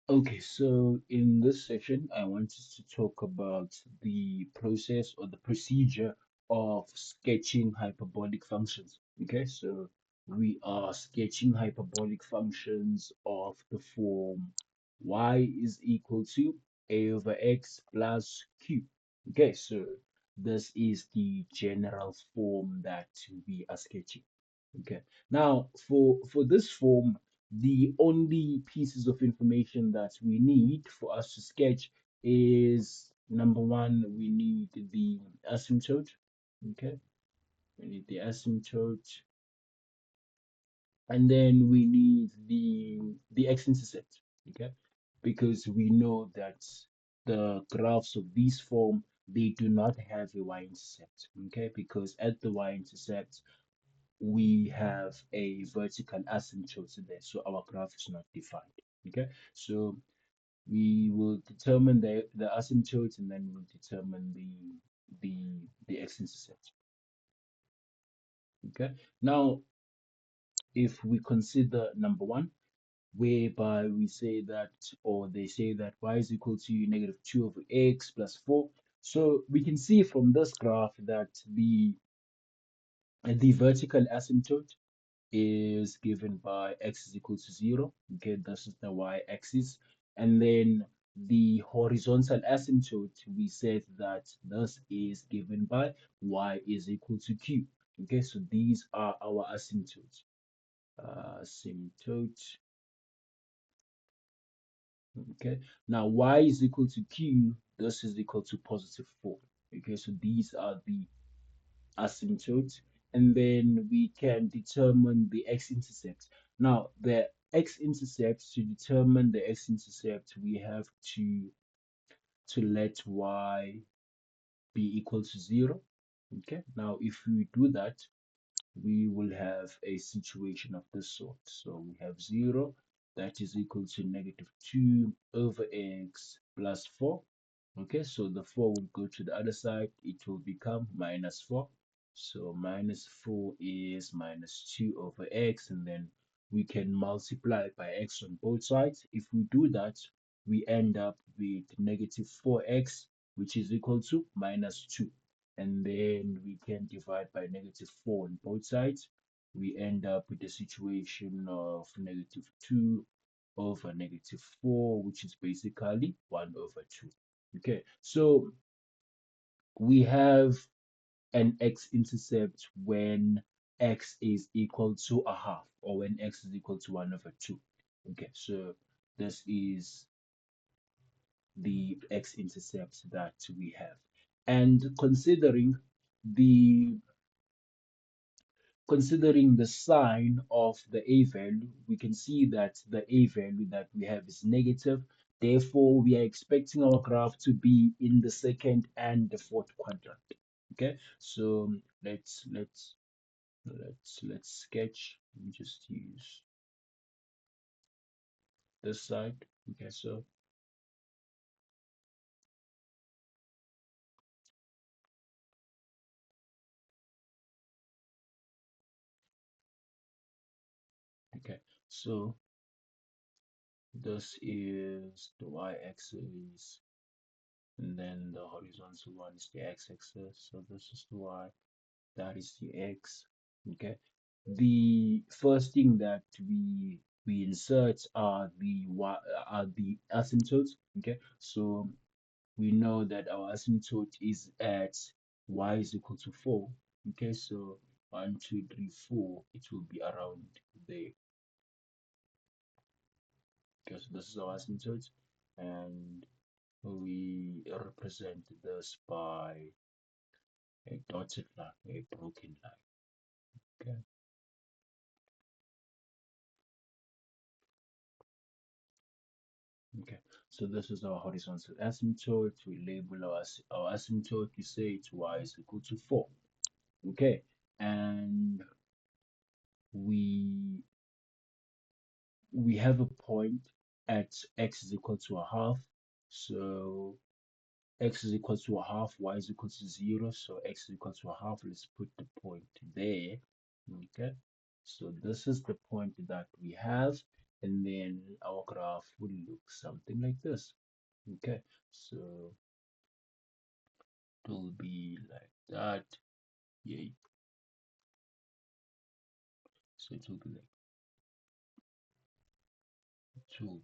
Okay, so in this section, I wanted to talk about the process or the procedure of sketching hyperbolic functions. Okay, so we are sketching hyperbolic functions of the form y is equal to a over x plus q. Okay, so this is the general form that we are sketching. Okay. Now, for this form, the only pieces of information that we need for us to sketch is number one, we need the asymptote. Okay. We need the asymptote, and then we need the x-intercept. Okay. Because we know that the graphs of this form they do not have a y-intercept. Okay. Because at the y-intercept we have a vertical asymptote there, so our graph is not defined. Okay, so we will determine the asymptote and then we'll determine the x-intercept. Okay, now if we consider number one, whereby we say that, or they say that y is equal to negative 2 over x plus 4. So we can see from this graph that the vertical asymptote is given by x is equal to 0. Okay, this is the y-axis. And then the horizontal asymptote, we said that this is given by y is equal to q. Okay, so these are our asymptotes. Asymptote. Okay, now y is equal to q. This is equal to positive 4. Okay, so these are the asymptote, and then we can determine the x-intercept. Now, the x-intercept, to determine the x-intercept, we have to let y be equal to 0. Okay, now if we do that, we will have a situation of this sort. So we have 0 that is equal to negative 2 over x plus 4. Okay, so the 4 will go to the other side. It will become minus 4. So minus 4 is minus 2 over x, and then we can multiply by x on both sides. If we do that, we end up with negative 4x, which is equal to minus 2. And then we can divide by negative 4 on both sides. We end up with a situation of negative 2 over negative 4, which is basically 1 over 2. Okay, so we have an x-intercept when x is equal to a half, or when x is equal to 1 over 2. Okay, so this is the x-intercept that we have. And the considering the sign of the a value, we can see that the a value that we have is negative. Therefore, we are expecting our graph to be in the second and the fourth quadrant. Okay, so let's sketch. Let me just use this side. Okay, so okay, so this is the y-axis, and then the horizontal one is the x-axis. So this is the y, that is the x. Okay, the first thing that we insert are the asymptotes. Okay, so we know that our asymptote is at y is equal to 4. Okay, so 1 2 3 4, it will be around there, because this is our asymptote, and we represent this by a dotted line, a broken line. Okay. Okay, so this is our horizontal asymptote. We label our asymptote. We say it's y is equal to 4. Okay, and we we have a point at x is equal to a half. So x is equal to a half, y is equal to 0. So x is equal to a half. Let's put the point there. Okay, so this is the point that we have. and then our graph will look something like this. Okay, so it will be like that. Yeah, so it will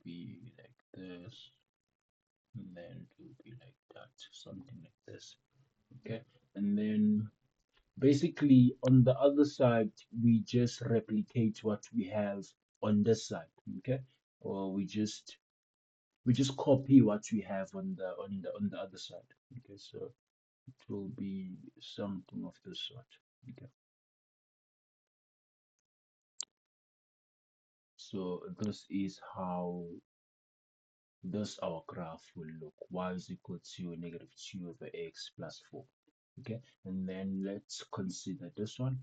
be like this, and then it will be like that, something like this. Okay, and then basically on the other side we just replicate what we have on this side. Okay, or we just copy what we have on the other side. Okay, so it will be something of this sort. Okay, so this is how this our graph will look. Y is equal to negative 2 over x plus 4. Okay, and then let's consider this one.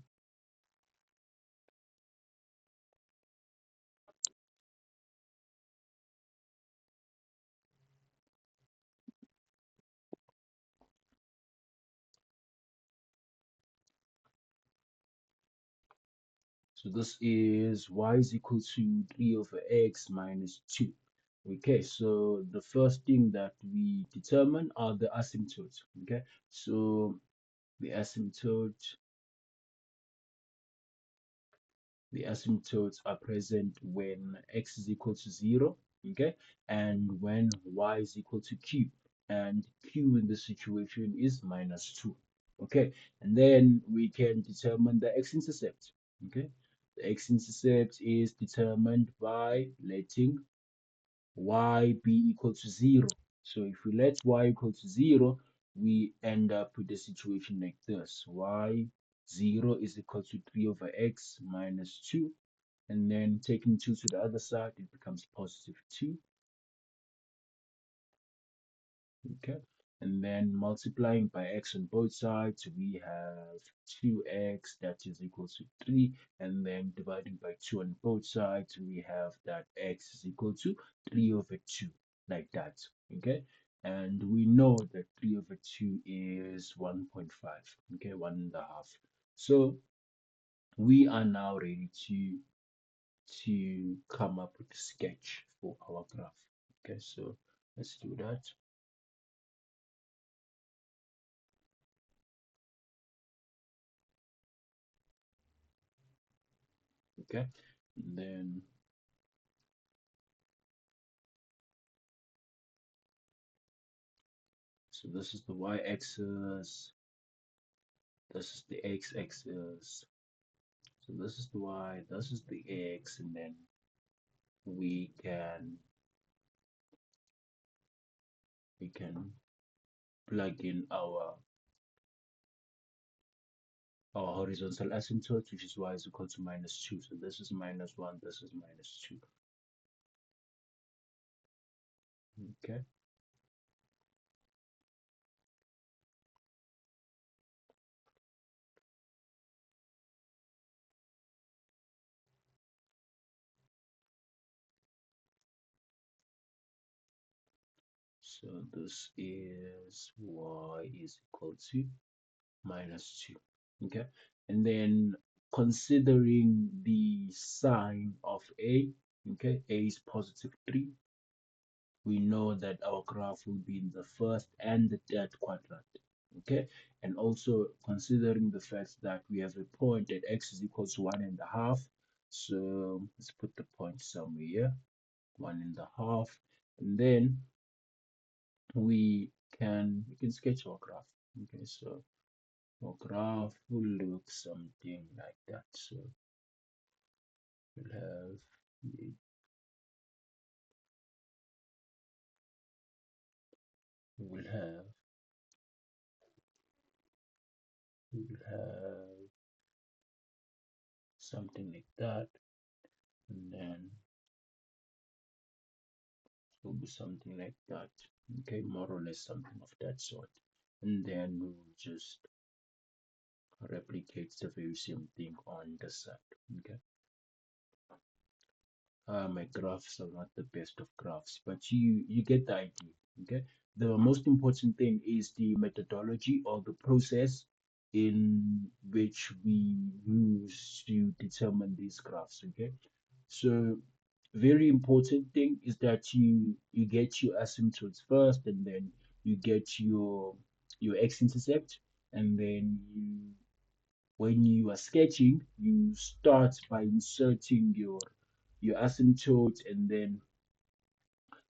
So this is y is equal to 3 over x minus 2. Okay, so the first thing that we determine are the asymptotes. Okay, so the asymptote the asymptotes are present when x is equal to 0, okay, and when y is equal to q, and q in this situation is minus 2. Okay, and then we can determine the x-intercept. Okay, the x-intercept is determined by letting y be equal to 0. So if we let y equal to 0, we end up with a situation like this. Y 0 is equal to 3 over x minus 2. And then taking 2 to the other side, it becomes positive 2. Okay, and then multiplying by x on both sides, we have 2x that is equal to 3, and then dividing by 2 on both sides, we have that x is equal to 3 over 2, like that. Okay, and we know that 3 over 2 is 1.5. Okay, 1.5. So we are now ready to come up with a sketch for our graph. Okay, so let's do that. Okay, and then so this is the y-axis, this is the x-axis, so this is the y, this is the x, and then we can we can plug in our horizontal asymptote, which is y is equal to minus 2. So this is minus 1, this is minus 2. Okay, so this is y is equal to minus 2. Okay, and then considering the sign of a, okay, a is positive 3, we know that our graph will be in the first and the third quadrant. Okay, and also considering the fact that we have a point at x is equal to 1.5, so let's put the point somewhere here, 1.5, and then we can sketch our graph. Okay, so our graph will look something like that. So we'll have we will have we will have something like that, and then it will be something like that. Okay, more or less something of that sort, and then we will just replicate the very same thing on the side. Okay, my graphs are not the best of graphs, but you get the idea. Okay, the most important thing is the methodology or the process in which we use to determine these graphs. Okay, so very important thing is that you get your asymptotes first, and then you get your x-intercept, and then when you are sketching, you start by inserting your asymptote, and then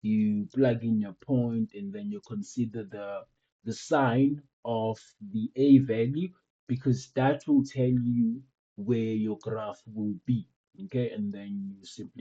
you plug in your point, and then you consider the sign of the a value, because that will tell you where your graph will be. Okay, and then you simply